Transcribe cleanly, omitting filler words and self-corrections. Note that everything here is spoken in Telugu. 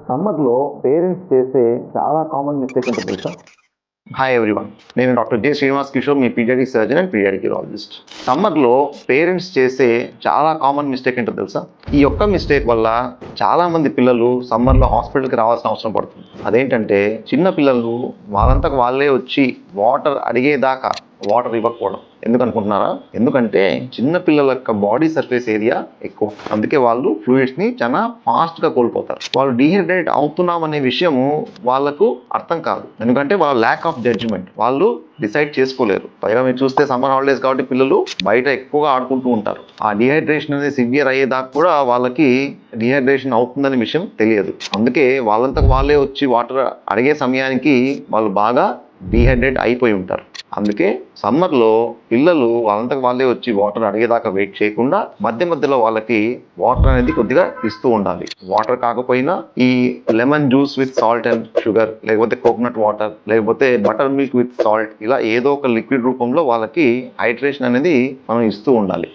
సమ్మర్లో పేరెంట్స్ చేసే చాలా కామన్ మిస్టేక్ ఏంటో తెలుసా? హాయ్ ఎవ్రీవన్, నేను డాక్టర్ జె శ్రీనివాస్ కిషోర్, మీ paediatric surgeon and paediatric urologist. సమ్మర్లో పేరెంట్స్ చేసే చాలా కామన్ మిస్టేక్ ఏంటో తెలుసా? ఈ ఒక్క మిస్టేక్ వల్ల చాలా మంది పిల్లలు సమ్మర్లో హాస్పిటల్కి రావాల్సిన అవసరం పడుతుంది. అదేంటంటే, చిన్న పిల్లలు వాళ్ళంతకు వాళ్ళే వచ్చి వాటర్ అడిగేదాకా వాటర్ ఇవ్వకపోవడం. ఎందుకు అనుకుంటున్నారా? ఎందుకంటే చిన్న పిల్లల యొక్క బాడీ సర్ఫేస్ ఏరియా ఎక్కువ, అందుకే వాళ్ళు ఫ్లూయిడ్స్ ని చాలా ఫాస్ట్ గా కోల్పోతారు. వాళ్ళు డీహైడ్రేట్ అవుతున్నాం అనే విషయము వాళ్ళకు అర్థం కాదు, ఎందుకంటే వాళ్ళ ల్యాక్ ఆఫ్ జడ్జిమెంట్. వాళ్ళు డిసైడ్ చేసుకోలేరు. పైగా మీరు చూస్తే సమ్మర్ హాలిడేస్ కాబట్టి పిల్లలు బయట ఎక్కువగా ఆడుకుంటూ ఉంటారు. ఆ డిహైడ్రేషన్ అనేది సివియర్ అయ్యేదాకా కూడా వాళ్ళకి డిహైడ్రేషన్ అవుతుందనే విషయం తెలియదు. అందుకే వాళ్ళంతకు వాళ్ళే వచ్చి వాటర్ అడిగే సమయానికి వాళ్ళు బాగా డీహైడ్రేట్ అయిపోయి ఉంటారు. అందుకే సమ్మర్లో పిల్లలు వాళ్ళంతకు వాళ్ళే వచ్చి వాటర్ అడిగేదాకా వెయిట్ చేయకుండా మధ్య మధ్యలో వాళ్ళకి వాటర్ అనేది కొద్దిగా ఇస్తూ ఉండాలి. వాటర్ కాకపోయినా ఈ lemon juice with salt and sugar, లేకపోతే కోకోనట్ వాటర్, లేకపోతే బటర్ మిల్క్ విత్ సాల్ట్, ఇలా ఏదో ఒక లిక్విడ్ రూపంలో వాళ్ళకి హైడ్రేషన్ అనేది మనం ఇస్తూ ఉండాలి.